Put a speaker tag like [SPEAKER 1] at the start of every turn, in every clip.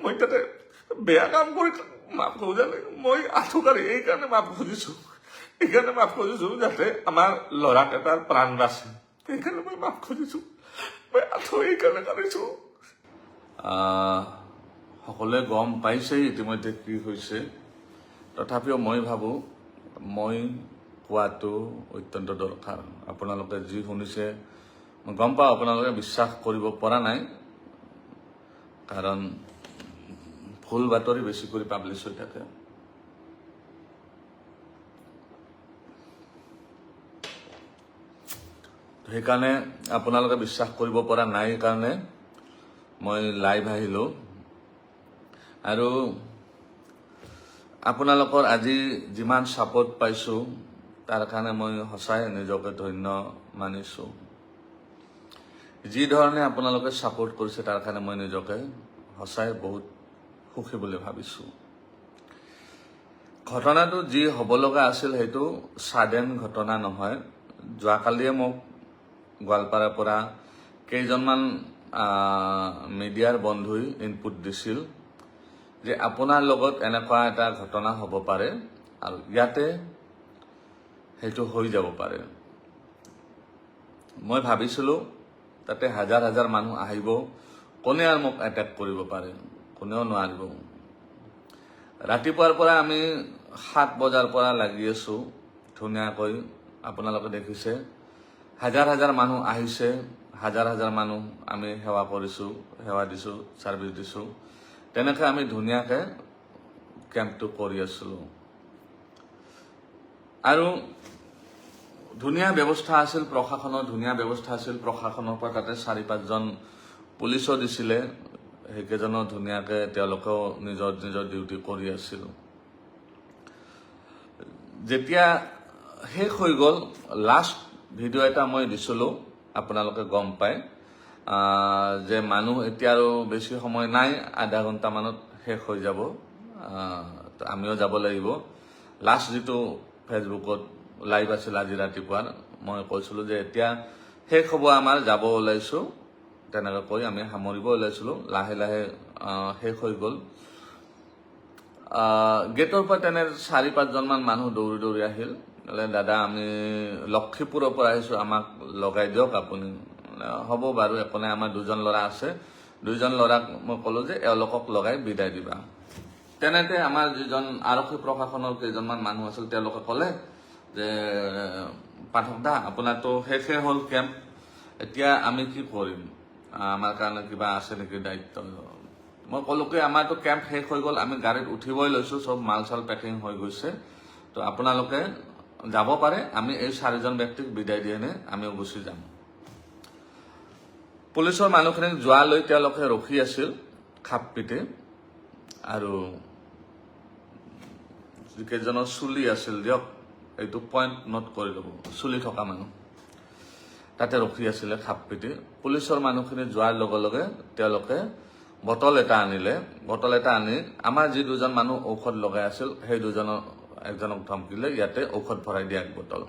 [SPEAKER 1] মই তাতে বেয়া কাম কৰি মাফ খোজা নাই, মই আঁঠুকাৰী এইকাৰণে মাফ খুজিছো, এইকাৰণে মাফ খুজিছো যাতে আমাৰ ল'ৰাক এটাৰ প্ৰাণ বাচে, সেইকাৰণে মই মাফ খুজিছো, মই আঁঠু এইকাৰণে কাঢ়িছো। সকলোৱে গম পাইছেই ইতিমধ্যে কি হৈছে, তথাপিও মই ভাবোঁ মই কোৱাটো অত্যন্ত দৰকাৰ। আপোনালোকে যি শুনিছে মই গম পাওঁ আপোনালোকে বিশ্বাস কৰিব পৰা নাই, কাৰণ ভুল বাতৰি বেছি কৰি পাব্লিছ হৈ থাকে। সেইকাৰণে আপোনালোকে বিশ্বাস কৰিব পৰা নাই কাৰণে মই লাইভ আহিলোঁ। আৰু আপোনালোকৰ আজি যিমান ছাপোৰ্ট পাইছোঁ তাৰ কাৰণে মই সঁচাই নিজকে ধন্য মানিছোঁ। যি ধৰণে আপোনালোকে ছাপোৰ্ট কৰিছে তাৰ কাৰণে মই নিজকে সঁচাই বহুত সুখী বুলি ভাবিছোঁ। ঘটনাটো যি হ'ব লগা আছিল সেইটো ছাডেন ঘটনা নহয়। যোৱাকালিয়ে মোক গোৱালপাৰাৰ পৰা কেইজনমান মিডিয়াৰ বন্ধুই ইনপুট দিছিল যে আপোনাৰ লগত এনেকুৱা এটা ঘটনা হ'ব পাৰে আৰু ইয়াতে সেইটো হৈ যাব পাৰে। মই ভাবিছিলোঁ তাতে হাজাৰ হাজাৰ মানুহ আহিব, কোনে আৰু মোক এটেক কৰিব পাৰে, কোনেও নোৱাৰিব। ৰাতিপুৱাৰ পৰা আমি 7 বজাৰ পৰা লাগি আছোঁ ধুনীয়াকৈ, আপোনালোকে দেখিছে হাজাৰ হাজাৰ মানুহ আহিছে, হাজাৰ হাজাৰ মানুহ আমি সেৱা কৰিছোঁ, সেৱা দিছোঁ, ছাৰ্ভিচ দিছোঁ। তেনেকৈ আমি ধুনীয়াকৈ কেম্পটো কৰি আছিলোঁ আৰু ধুনীয়া ব্যৱস্থা আছিল, প্ৰশাসনৰ ধুনীয়া ব্যৱস্থা আছিল। প্ৰশাসনৰ পৰা তাতে 4-5জন পুলিচো দিছিলে, সেইকেইজনো ধুনীয়াকৈ তেওঁলোকেও নিজৰ নিজৰ ডিউটি কৰি আছিল। যেতিয়া শেষ হৈ গ'ল, লাষ্ট ভিডিঅ' এটা মই দিছিলোঁ, আপোনালোকে গম পায় যে মানুহ এতিয়া আৰু বেছি সময় নাই, আধা ঘণ্টামানত শেষ হৈ যাব, আমিও যাব লাগিব। লাষ্ট যিটো ফেচবুকত লাইভ আছিল আজি ৰাতিপুৱাৰ, মই কৈছিলোঁ যে এতিয়া শেষ হ'ব, আমাৰ যাব ওলাইছোঁ, তেনেকৈ কৈ আমি সামৰিব ওলাইছিলোঁ। লাহে লাহে শেষ হৈ গ'ল। গেটৰ পৰা তেনে 4-5জনমান মানুহ দৌৰি দৌৰি আহিল, দাদা আমি লক্ষীপুৰৰ পৰা আহিছোঁ, আমাক লগাই দিয়ক আপুনি। হ'ব বাৰু, একো নাই, আমাৰ 2জন ল'ৰা আছে, 2জন ল'ৰাক মই ক'লোঁ যে এওঁলোকক লগাই বিদায় দিবা। তেনেতে আমাৰ যিজন আৰক্ষী প্ৰশাসনৰ কেইজনমান মানুহ আছিল তেওঁলোকে ক'লে যে পাঠক দা আপোনাৰতো শেষে হ'ল কেম্প, এতিয়া আমি কি কৰিম, আমাৰ কাৰণে কিবা আছে নেকি দায়িত্ব? মই ক'লোঁ কি আমাৰতো কেম্প শেষ হৈ গ'ল, আমি গাড়ীত উঠিবই লৈছোঁ, চব মাল চাল পেকিং হৈ গৈছে, তো আপোনালোকে যাব পাৰে, আমি এই 4জন ব্যক্তিক বিদায় দি এনে আমিও গুচি যাম। পুলিচৰ মানুহখিনিক যোৱালৈ তেওঁলোকে ৰখি আছিল খাপ পিটি, আৰু যিকেইজনৰ চুলি আছিল, দিয়ক এইটো পইণ্ট নোট কৰি ল'ব, চুলি থকা মানুহ তাতে ৰখি আছিলে খাপ পিটি। পুলিচৰ মানুহখিনি যোৱাৰ লগে লগে তেওঁলোকে বটল এটা আনিলে, বটল এটা আনি আমাৰ যি 2জন মানুহ ঔষধ লগাই আছিল সেই একজনক ধমকিলে, ইয়াতে ঔষধ ভৰাই দিয়া এক বটল।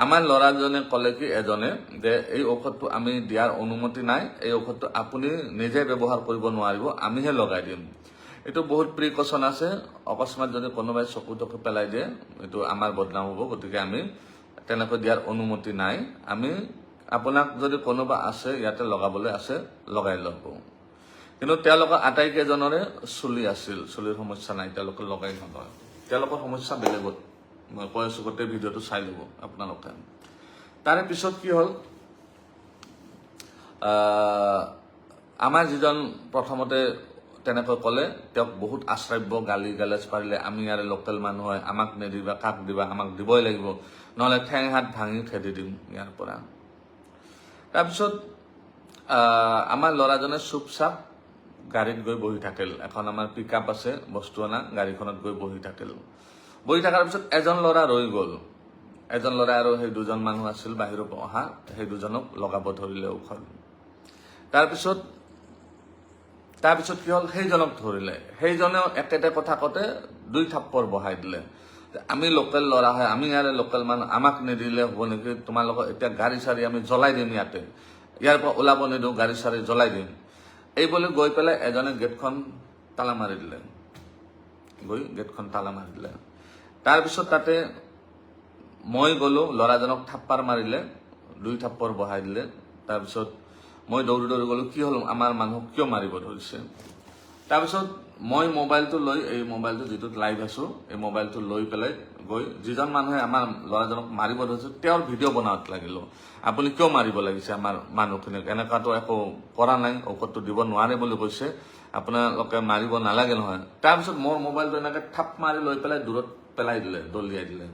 [SPEAKER 1] আমাৰ ল'ৰাজনে ক'লে কি এজনে যে এই ঔষধটো আমি দিয়াৰ অনুমতি নাই, এই ঔষধটো আপুনি নিজে ব্যৱহাৰ কৰিব নোৱাৰিব, আমিহে লগাই দিম। এইটো বহুত প্ৰিকশ্যন আছে, অকস্মাত যদি কোনোবাই চকু টকু পেলাই দিয়ে এইটো আমাৰ বদনাম হ'ব, গতিকে আমি তেনেকৈ দিয়াৰ অনুমতি নাই, আমি আপোনাক যদি কোনোবা আছে ইয়াতে লগাবলৈ আছে লগাই ল'ব। কিন্তু তেওঁলোকৰ আটাইকেইজনৰে চুলি আছিল, চুলিৰ সমস্যা নাই, তেওঁলোকে লগাই নলয়, তেওঁলোকৰ সমস্যা বেলেগত। মই কৈ আছোঁ, গোটেই ভিডিঅ'টো চাই ল'ব আপোনালোকে। তাৰে পিছত কি হ'ল, আমাৰ যিজন প্ৰথমতে তেনেকৈ ক'লে, তেওঁক বহুত আশ্ৰাব্য গালি গালাজ পাৰিলে, আমি ইয়াৰে লোকেল মানুহ হয়, আমাক নিদিবা, কাক দিবা, আমাক দিবই লাগিব, নহ'লে ঠেং হাত ভাঙি খেদি দিম ইয়াৰ পৰা। তাৰপিছত আমাৰ ল'ৰাজনে চুপচাপ গাড়ীত গৈ বহি থাকিল, এখন আমাৰ পিক আপ আছে বস্তু অনা, গাড়ীখনত গৈ বহি থাকিল। বহি থকাৰ পিছত এজন ল'ৰা ৰৈ গ'ল, এজন ল'ৰা আৰু সেই 2জন মানুহ আছিল বাহিৰৰ পৰা অহা, সেই 2জনক লগাব ধৰিলে ঔষধ। তাৰপিছত কি হ'ল, সেইজনক ধৰিলে, সেইজনেও একেটা কথা কওঁতে 2 থাপ্পৰ বহাই দিলে। আমি লোকেল ল'ৰা হয়, আমি ইয়াৰে লোকেল মানুহ, আমাক নিদিলে হ'ব নেকি, তোমালোকক এতিয়া গাড়ী চাৰি আমি জ্বলাই দিম, ইয়াতে ইয়াৰ পৰা ওলাব নিদিওঁ, গাড়ী চাৰি জ্বলাই দিম। এই বলে গৈ পেলাই এজনে গেটখন তালা মাৰি দিলে, গৈ গেটখন তালা মাৰি দিলে। তাৰপিছত তাতে মই গ'লো, ল'ৰাজনক থাপ্পাৰ মাৰিলে, 2 থাপ্পৰ বহাই দিলে। তাৰপিছত মই দৌৰি দৌৰি গ'লো, কি হ'ল আমাৰ মানুহক কিয় মাৰিব ধৰিছে। তাৰপিছত মই মোবাইলটো লৈ, এই মোবাইলটো যিটোত লাইভ আছো, এই মোবাইলটো লৈ পেলাই গৈ যিজন মানুহে আমাৰ ল'ৰাজনক মাৰিব ধৰিছে তেওঁৰ ভিডিঅ' বনাওঁত লাগিলো। আপুনি কিয় মাৰিব লাগিছে আমাৰ মানুহখিনিক, এনেকুৱাতো একো কৰা নাই, ঔষধটো দিব নোৱাৰে বুলি কৈছে, আপোনালোকে মাৰিব নালাগে নহয়। তাৰপিছত মোৰ মোবাইলটো এনেকৈ থাপ মাৰি লৈ পেলাই দূৰত পেলাই দিলে, দলিয়াই দিলে।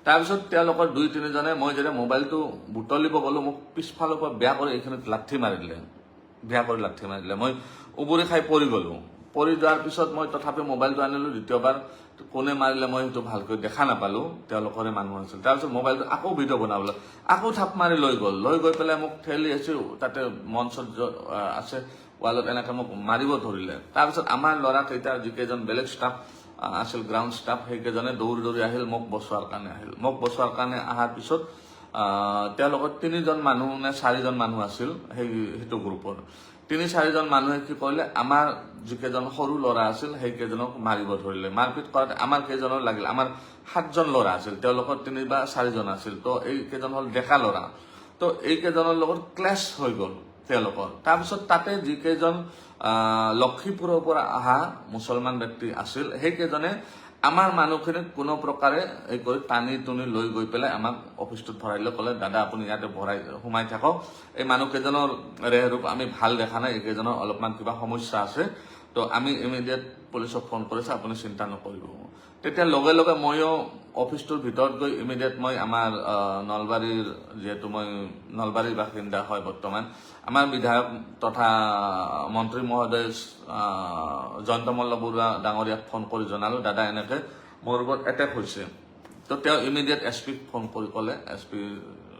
[SPEAKER 1] তাৰপিছত তেওঁলোকৰ 2-3 জনে, মই যেতিয়া মোবাইলটো বুটলিব গ'লো, মোক পিছফালৰ পৰা বেয়া কৰি এইখিনিত লাঠি মাৰি দিলে, বেয়া কৰি লাঠি মাৰি দিলে। মই উবুৰি খাই পৰি গ'লো। পৰি যোৱাৰ পিছত মই তথাপি মোবাইলটো আনিলো। দ্বিতীয়বাৰ কোনে মাৰিলে মই সেইটো ভালকৈ দেখা নাপালো, তেওঁলোকৰে মানুহ আছিল। তাৰপিছত মোবাইলটো আকৌ ভিডিঅ' বনাবলৈ আকৌ থাপ মাৰি লৈ গ'ল, লৈ গৈ পেলাই মোক ঠেলি আছো, তাতে মঞ্চত আছে ৱালত এনেকৈ মোক মাৰিব ধৰিলে। তাৰপিছত আমাৰ ল'ৰাকেইটা যিকেইজন বেলেগ ষ্টাফ আছিল, গ্ৰাউণ্ড ষ্টাফ, সেইকেইজনে দৌৰি দৌৰি আহিল, মোক বচোৱাৰ কাৰণে আহিল। মোক বচোৱাৰ কাৰণে অহাৰ পিছত তেওঁলোকৰ 3জন মানুহ নে 4জন মানুহ আছিল সেইটো গ্ৰুপৰ। 3-4জন মানুহে কি কৰিলে, আমাৰ যিকেইজন সৰু ল'ৰা আছিল সেইকেইজনক মাৰিব ধৰিলে। মাৰপিট কৰাতে আমাৰ কেইজনৰ লাগিল, আমাৰ 7জন ল'ৰা আছিল, তেওঁলোকৰ 3 বা 4জন আছিল। তো এইকেইজন হ'ল ডেকা ল'ৰা। তো এইকেইজনৰ লগত ক্লেছ হৈ গ'ল তেওঁলোকৰ। তাৰপিছত তাতে যিকেইজন লক্ষীপুৰৰ পৰা অহা মুছলমান ব্যক্তি আছিল, সেইকেইজনে আমাৰ মানুহখিনিক কোনো প্ৰকাৰে এই কৰি টানি টুনি লৈ গৈ পেলাই আমাক অফিচটোত ভৰাইলৈ ক'লে, দাদা আপুনি ইয়াতে সোমাই থাকক, এই মানুহকেইজনৰ ৰেহৰূপ আমি ভাল দেখা নাই, এইকেইজনৰ অলপমান কিবা সমস্যা আছে, তো আমি ইমিডিয়েট পুলিচক ফোন কৰিছোঁ, আপুনি চিন্তা নকৰিব। তেতিয়া লগে লগে ময়ো অফিচটোৰ ভিতৰত গৈ ইমিডিয়েট মই আমাৰ নলবাৰীৰ, যিহেতু মই নলবাৰীৰ বাসিন্দা হয় বৰ্তমান, আমাৰ বিধায়ক তথা মন্ত্ৰী মহোদয় জয়ন্ত মল্ল বৰুৱা ডাঙৰীয়াক ফোন কৰি জনালো, দাদা এনেকৈ মোৰ ওপৰত এটেক হৈছে। তো তেওঁ ইমিডিয়েট এছপিক ফোন কৰি ক'লে, এছপি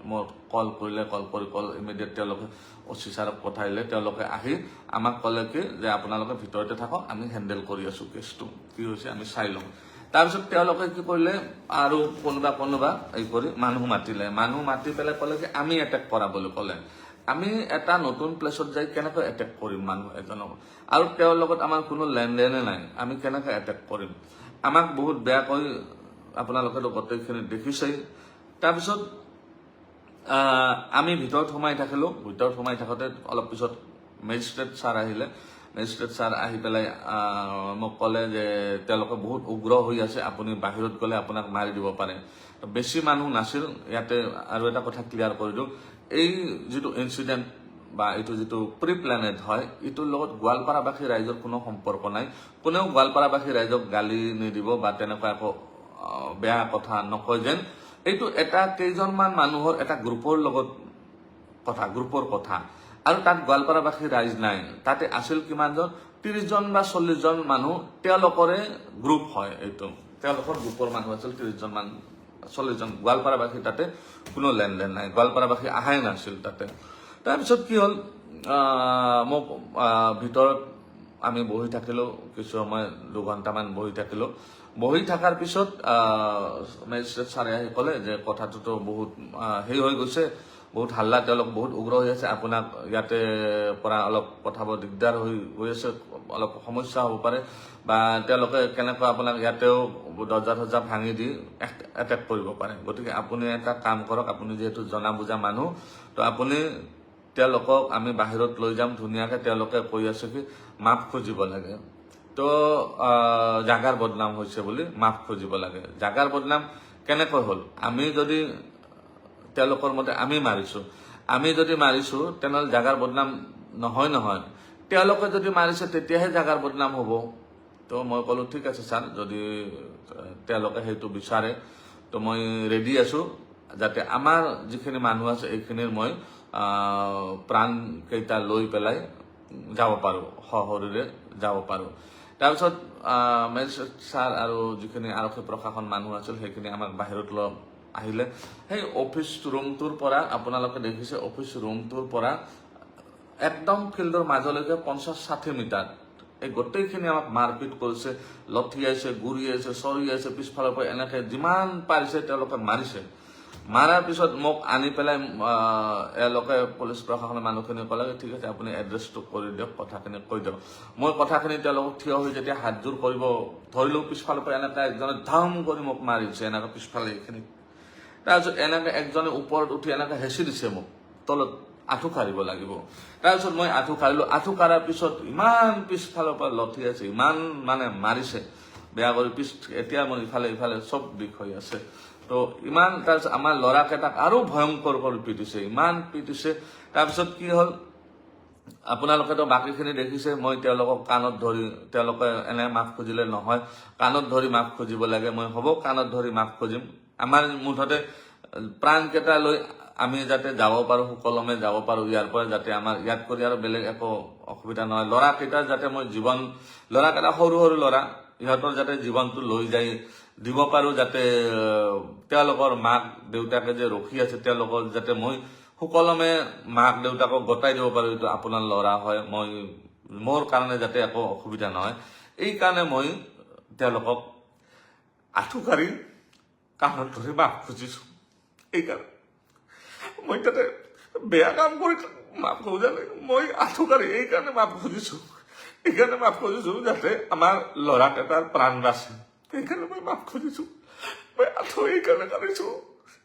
[SPEAKER 1] মোক কল কৰিলে, কল কৰি ইমিডিয়েট তেওঁলোকে OC ছাৰক পঠাইলে। তেওঁলোকে আহি আমাক ক'লে কি যে আপোনালোকে ভিতৰতে থাকক, আমি হেণ্ডেল কৰি আছো কেছটো, কি হৈছে আমি চাই লওঁ। তাৰপিছত তেওঁলোকে কি কৰিলে, আৰু কোনোবা এই কৰি মানুহ মাতিলে, মানুহ মাতি পেলাই ক'লে কি আমি এটেক কৰা বুলি ক'লে। আমি এটা নতুন প্লেচত যাই কেনেকৈ এটেক কৰিম মানুহ এজনক, আৰু তেওঁৰ লগত আমাৰ কোনো লেনদেনে নাই, আমি কেনেকৈ এটেক কৰিম। আমাক বহুত বেয়াকৈ আপোনালোকেতো গোটেইখিনি দেখিছেই। তাৰপিছত আমি ভিতৰত সোমাই থাকিলো। ভিতৰত সোমাই থাকোঁতে অলপ পিছত মেজিষ্ট্ৰেট ছাৰ আহিলে। মেজিষ্ট্ৰেট ছাৰ আহি পেলাই মোক ক'লে যে তেওঁলোকে বহুত উগ্ৰ হৈ আছে, আপুনি বাহিৰত গ'লে আপোনাক মাৰি দিব পাৰে। বেছি মানুহ নাছিল ইয়াতে। আৰু এটা কথা ক্লিয়াৰ কৰি দিওঁ, এই যিটো ইনচিডেণ্ট বা এইটো যিটো প্ৰি প্লেনেড হয়, এইটোৰ লগত গোৱালপাৰাবাসী ৰাইজৰ কোনো সম্পৰ্ক নাই। কোনেও গোৱালপাৰাবাসী ৰাইজক গালি নিদিব বা তেনেকুৱা একো বেয়া কথা নকয় যেন। এইটো এটা কেইজনমান মানুহৰ এটা গ্ৰুপৰ লগত গ্ৰুপৰ কথা, আৰু তাত গোৱালপাৰাবাসী ৰাইজ নাই। তাতে আছিল কিমানজন, 30জন বা 40জন মানুহ, তেওঁলোকৰে গ্ৰুপ হয় এইটো, তেওঁলোকৰ গ্ৰুপৰ মানুহ আছিল 30জন মান 40জন। গোৱালপাৰাবাসী তাতে কোনো লেনদেন নাই, গোৱালপাৰাবাসী আহাই নাছিল তাতে। তাৰপিছত কি হ'ল, মোক ভিতৰত আমি বহি থাকিলো, কিছু সময় 2 ঘণ্টামান বহি থাকিলো। বহি থকাৰ পিছত মেজিষ্ট্ৰেট ছাৰে আহি ক'লে যে কথাটোতো বহুত হৈ গৈছে, বহুত হাল্লা, তেওঁলোক বহুত উগ্ৰ হৈ আছে, আপোনাক ইয়াতে পৰা অলপ পঠাব দিগদাৰ হৈ গৈ আছে, অলপ সমস্যা হ'ব পাৰে, বা তেওঁলোকে কেনেকৈ আপোনাক ইয়াতেও দৰ্জা ভাঙি দি এটেক কৰিব পাৰে। গতিকে আপুনি এটা কাম কৰক, আপুনি যিহেতু জনা বুজা মানুহ, তো আপুনি তেওঁলোকক আমি বাহিৰত লৈ যাম ধুনীয়াকৈ। তেওঁলোকে কৈ আছে কি মাফ খুজিব লাগে, তো জাগাৰ বদনাম হৈছে বুলি মাফ খুজিব লাগে। জাগাৰ বদনাম কেনেকৈ হ'ল, আমি যদি তেওঁলোকৰ মতে আমি যদি মাৰিছো তেনেহ'লে জাগাৰ বদনাম নহয়। তেওঁলোকে যদি মাৰিছে তেতিয়াহে জাগাৰ বদনাম হ'ব। তো মই ক'লো ঠিক আছে ছাৰ, যদি তেওঁলোকে সেইটো বিচাৰে তো মই ৰেডি আছো, যাতে আমাৰ যিখিনি মানুহ আছে এইখিনিৰ মই প্ৰাণকেইটা লৈ পেলাই যাব পাৰোঁ, সশৰীৰে যাব পাৰোঁ। তাৰপিছত মেজিষ্ট্ৰেট ছাৰ আৰু যিখিনি আৰক্ষী প্ৰশাসন মানুহ আছিল সেইখিনি আমাক বাহিৰত আহিলে। সেই অফিচ ৰুমটোৰ পৰা আপোনালোকে দেখিছে, অফিচ ৰুমটোৰ পৰা একদম ফিল্ডৰ মাজলৈকে 50-60 মিটাৰ এই গোটেইখিনি আমাক মাৰপিট কৰিছে, লঠিয়াইছে, গুৰিয়াইছে, চৰিয়াইছে, পিছফালৰ পৰা এনেকৈ যিমান পাৰিছে তেওঁলোকে মাৰিছে। মাৰাৰ পিছত মোক আনি পেলাই এওঁলোকে পুলিচ প্ৰশাসনৰ মানুহখিনি ক'লে ঠিক আছে আপুনি এড্ৰেছটো কৰি দিয়ক কথাখিনি কৈ দিয়ক মই কথাখিনি তেওঁলোকক থিয় হৈ যেতিয়া হাতযোৰ কৰিব ধৰিলোঁ পিছফালৰ পৰা এনেকৈ একজনে ধাম কৰি মোক মাৰিছে এনেকৈ পিছফালে এইখিনি তাৰপিছত এনেকৈ একজনে ওপৰত উঠি এনেকৈ হেঁচি দিছে মোক তলত আঁঠু কাঢ়িব লাগিব তাৰপিছত মই আঁঠু কাঢ়িলোঁ আঁঠু কাঢ়াৰ পিছত ইমান পিছফালৰ পৰা লঠি আছে ইমান মানে মাৰিছে বেয়া কৰি এতিয়া মোৰ ইফালে চব বিষ হৈ আছে তো ইমান তাৰপিছত আমাৰ ল'ৰাকেইটাক আৰু ভয়ংকৰ কৰি পিটিছে ইমান পিটিছে তাৰপিছত কি হ'ল আপোনালোকেতো বাকীখিনি দেখিছে মই তেওঁলোকক কাণত ধৰি তেওঁলোকে এনে মাফ খুজিলে নহয় কাণত ধৰি মাফ খুজিব লাগে মই হ'ব কাণত ধৰি মাফ খুজিম আমাৰ মুঠতে প্ৰাণকেইটা লৈ আমি যাতে যাব পাৰোঁ সুকলমে যাব পাৰোঁ ইয়াৰ পৰা যাতে আমাৰ ইয়াত কৰি আৰু বেলেগ একো অসুবিধা নহয় ল'ৰাকেইটাৰ যাতে মই জীৱন ল'ৰাকেইটা সৰু সৰু ল'ৰা ইহঁতৰ যাতে জীৱনটো লৈ যাই দিব পাৰোঁ যাতে তেওঁলোকৰ মাক দেউতাকে যে ৰখি আছে তেওঁলোকৰ যাতে মই সুকলমে মাক দেউতাকক গতাই দিব পাৰোঁ এইটো আপোনাৰ ল'ৰা হয় মই মোৰ কাৰণে যাতে একো অসুবিধা নহয় এই কাৰণে মই তেওঁলোকক আঁঠু কাঢ়ি কাণত ধৰি মাফ খুজিছোঁ এইকাৰণে মই তাতে বেয়া কাম কৰি মাফ খোজা নাই মই আঁঠু কাঢ়ি এইকাৰণে মাফ খুজিছোঁ এইকাৰণে মাফ খুজিছোঁ যাতে আমাৰ ল'ৰাকেইটাৰ প্ৰাণ বাচে সেইকাৰণে মই মাফ খুজিছোঁ মই আঁঠু এইকাৰণে কাঢ়িছোঁ